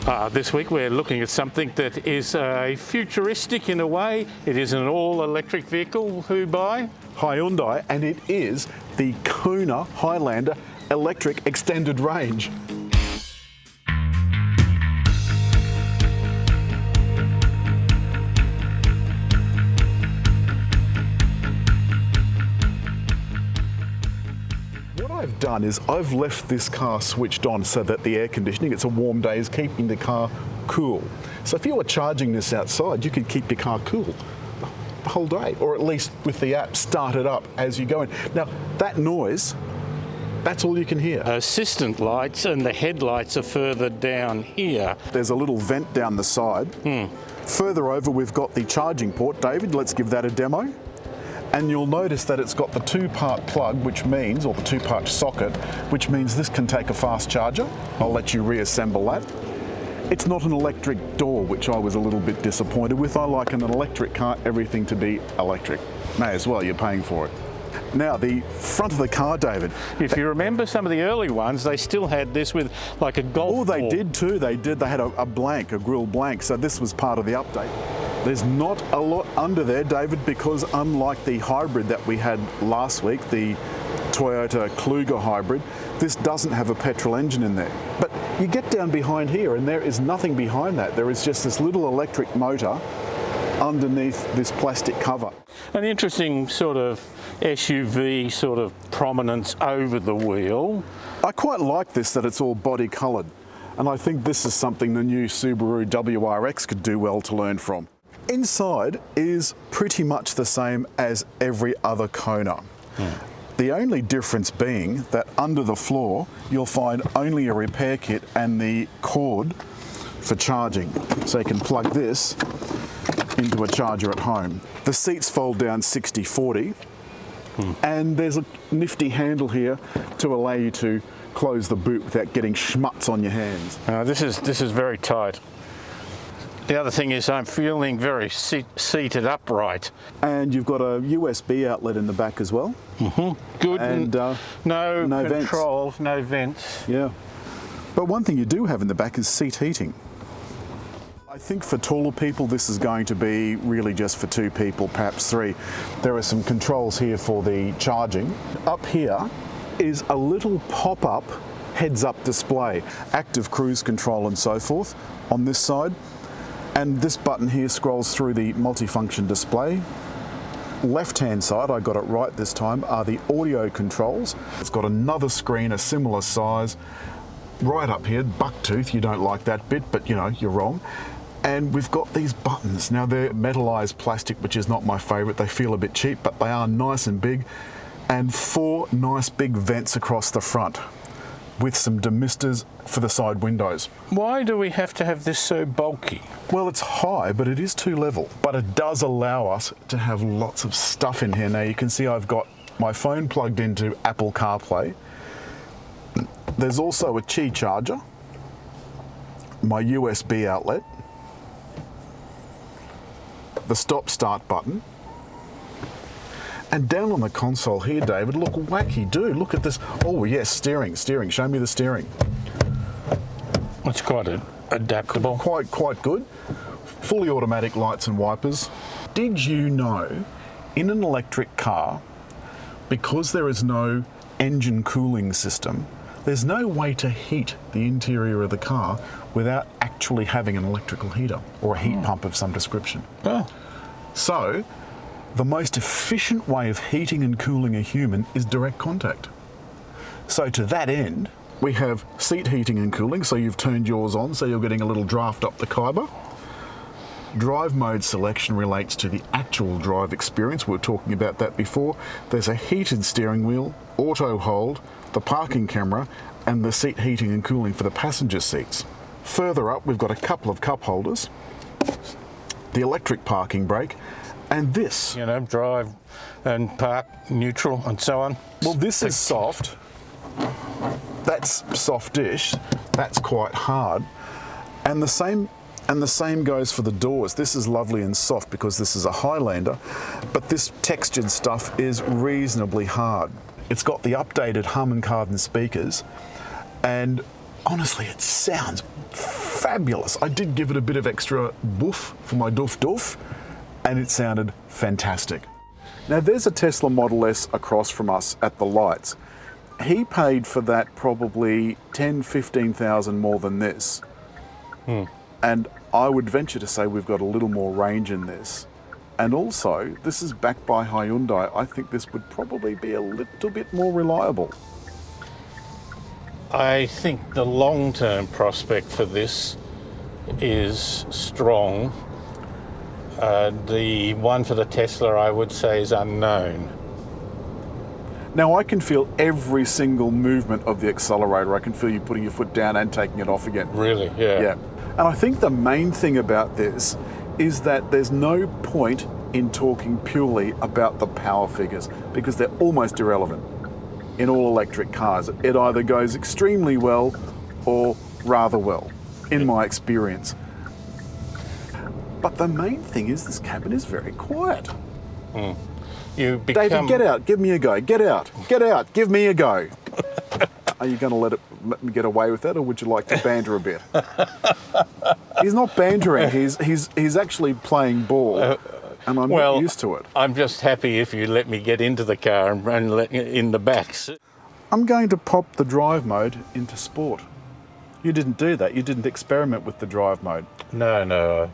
This week we're looking at something that is futuristic in a way. It is an all-electric vehicle. Who by? Hyundai, and it is the Kona Highlander electric extended range. What I've done is I've left this car switched on so that the air conditioning, it's a warm day, is keeping the car cool. So if you were charging this outside, you could keep your car cool the whole day, or at least with the app start it up as you go in. Now that noise, that's all you can hear. Assistant lights and the headlights are further down here. There's a little vent down the side. Further over we've got the charging port. David, let's give that a demo. And you'll notice that it's got the two-part plug, which means, or the two-part socket, which means this can take a fast charger. I'll let you reassemble that. It's not an electric door, which I was a little bit disappointed with. I like in an electric car, everything to be electric. May as well, you're paying for it. Now, the front of the car, David. If you remember some of the early ones, they still had this with like a golf ball. Oh, they did too, they did. They had a blank, a grille blank, so this was part of the update. There's not a lot under there, David, because unlike the hybrid that we had last week, the Toyota Kluger hybrid, this doesn't have a petrol engine in there. But you get down behind here and there is nothing behind that. There is just this little electric motor underneath this plastic cover. An interesting sort of SUV sort of prominence over the wheel. I quite like this, that it's all body coloured. And I think this is something the new Subaru WRX could do well to learn from. Inside is pretty much the same as every other Kona. The only difference being that under the floor you'll find only a repair kit and the cord for charging. So you can plug this into a charger at home. The seats fold down 60-40 and there's a nifty handle here to allow you to close the boot without getting schmutz on your hands. This is very tight. The other thing is I'm feeling very seated upright. And you've got a USB outlet in the back as well. Good. And no controls, vents. no vents. Yeah. But one thing you do have in the back is seat heating. I think for taller people this is going to be really just for two people, perhaps three. There are some controls here for the charging. Up here is a little pop-up heads-up display, active cruise control and so forth on this side. And this button here scrolls through the multifunction display. Left-hand side, I got it right this time, are the audio controls. It's got another screen, a similar size. Right up here, bucktooth, you don't like that bit, but you know, you're wrong. And we've got these buttons. Now they're metallized plastic, which is not my favorite. They feel a bit cheap, but they are nice and big. And four nice big vents across the front with some demisters for the side windows. Why do we have to have this so bulky? Well, it's high, but it is two level. But it does allow us to have lots of stuff in here. Now you can see I've got my phone plugged into Apple CarPlay. There's also a Qi charger, my USB outlet, the stop-start button, and down on the console here, David, look wacky, dude, look at this. Oh yes, steering, show me the steering. It's quite adaptable. Quite good. Fully automatic lights and wipers. Did you know, in an electric car, because there is no engine cooling system, there's no way to heat the interior of the car without actually having an electrical heater or a heat pump of some description. So, the most efficient way of heating and cooling a human is direct contact. So to that end, we have seat heating and cooling, so you've turned yours on, so you're getting a little draft up the Khyber. Drive mode selection relates to the actual drive experience. We were talking about that before. There's a heated steering wheel, auto hold, the parking camera, and the seat heating and cooling for the passenger seats. Further up, we've got a couple of cup holders, the electric parking brake, and this. You know, drive and park, neutral, and so on. Well, this is soft. That's soft-ish. That's quite hard. And the same goes for the doors. This is lovely and soft because this is a Highlander, but this textured stuff is reasonably hard. It's got the updated Harman Kardon speakers, and honestly, it sounds fabulous. I did give it a bit of extra boof for my doof, and it sounded fantastic. Now there's a Tesla Model S across from us at the lights. He paid for that probably 10, 15,000 more than this. And I would venture to say we've got a little more range in this. And also, this is backed by Hyundai. I think this would probably be a little bit more reliable. I think the long-term prospect for this is strong. The one for the Tesla, I would say, is unknown. Now I can feel every single movement of the accelerator. I can feel you putting your foot down and taking it off again. Really? Yeah. Yeah. And I think the main thing about this is that there's no point in talking purely about the power figures because they're almost irrelevant in all electric cars. It either goes extremely well or rather well, in my experience. But the main thing is this cabin is very quiet. You become... David, get out, give me a go. Get out, give me a go. Are you going to let me get away with that, or would you like to banter a bit? He's not bantering, he's actually playing ball, and I'm not used to it. I'm just happy if you let me get into the car and let in the backs. I'm going to pop the drive mode into sport. You didn't do that, you didn't experiment with the drive mode. No.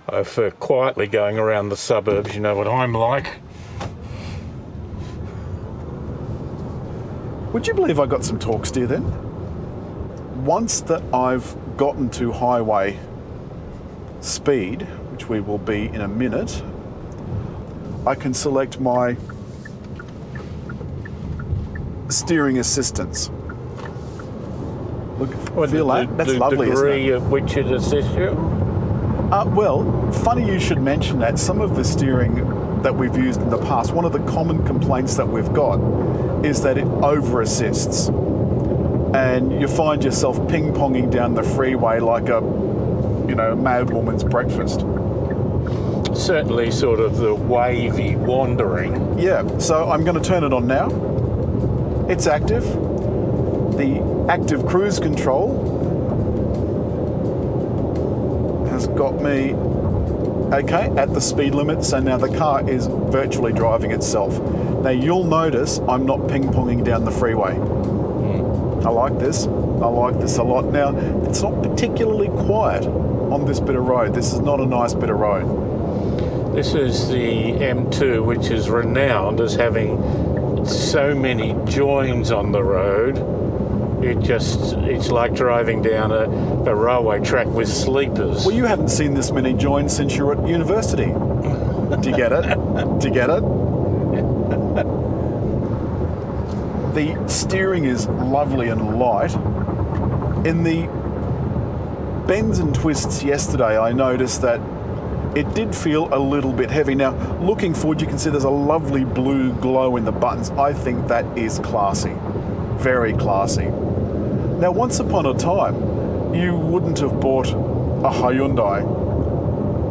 I prefer quietly going around the suburbs, you know what I'm like. Would you believe I got some torque steer then? Once that I've gotten to highway speed, which we will be in a minute, I can select my steering assistance. Look, feel that? That's lovely, isn't it? The degree of which it assists you? Well, funny you should mention that. Some of the steering that we've used in the past, one of the common complaints that we've got is that it over-assists. And you find yourself ping-ponging down the freeway like a mad woman's breakfast. Certainly sort of the wavy wandering. Yeah, so I'm going to turn it on now. It's active. The active cruise control has got me at the speed limit, so now the car is virtually driving itself. Now you'll notice I'm not ping-ponging down the freeway. I like this a lot. Now, it's not particularly quiet on this bit of road. This is not a nice bit of road. This is the M2, which is renowned as having so many joins on the road. It's like driving down a railway track with sleepers. Well, you haven't seen this many joins since you were at university. Do you get it? The steering is lovely and light. In the bends and twists yesterday, I noticed that it did feel a little bit heavy. Now, looking forward, you can see there's a lovely blue glow in the buttons. I think that is classy, very classy. Now, once upon a time, you wouldn't have bought a Hyundai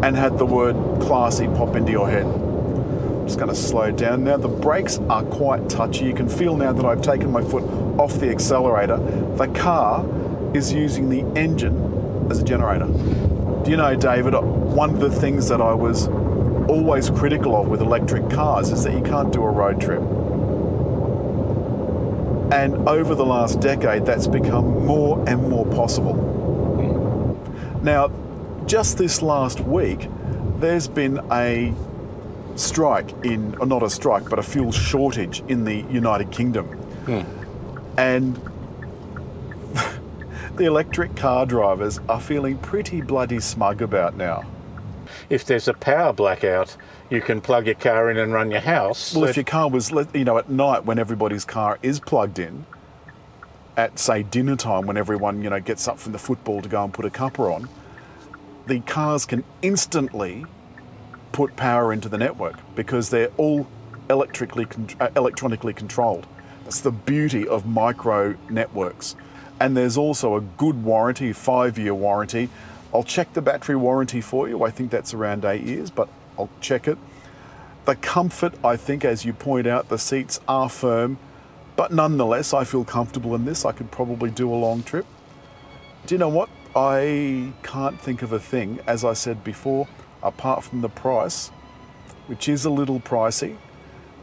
and had the word classy pop into your head. I'm just going to slow down now. The brakes are quite touchy. You can feel now that I've taken my foot off the accelerator. The car is using the engine as a generator. Do you know, David, one of the things that I was always critical of with electric cars is that you can't do a road trip. And over the last decade, that's become more and more possible. Now, just this last week, there's been a strike or not a strike, but a fuel shortage in the United Kingdom. And the electric car drivers are feeling pretty bloody smug about now. If there's a power blackout, you can plug your car in and run your house. Well, if your car was, at night when everybody's car is plugged in, at say dinner time when everyone, gets up from the football to go and put a cuppa on, the cars can instantly put power into the network because they're all electronically controlled. That's the beauty of micro networks. And there's also a good warranty, 5-year warranty. I'll check the battery warranty for you. I think that's around 8 years, but I'll check it. The comfort, I think, as you point out, the seats are firm, but nonetheless, I feel comfortable in this. I could probably do a long trip. Do you know what? I can't think of a thing, as I said before, apart from the price, which is a little pricey,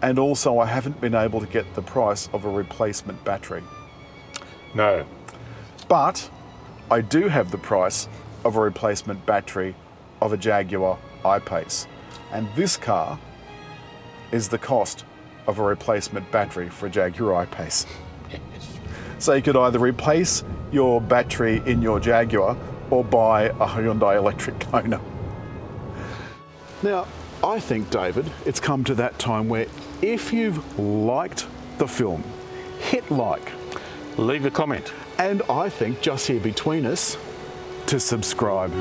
and also I haven't been able to get the price of a replacement battery. No. But I do have the price of a replacement battery of a Jaguar I-Pace. And this car is the cost of a replacement battery for a Jaguar I-Pace. So you could either replace your battery in your Jaguar or buy a Hyundai Electric Kona. Now, I think, David, it's come to that time where if you've liked the film, hit like. Leave a comment. And I think, just here between us, to subscribe.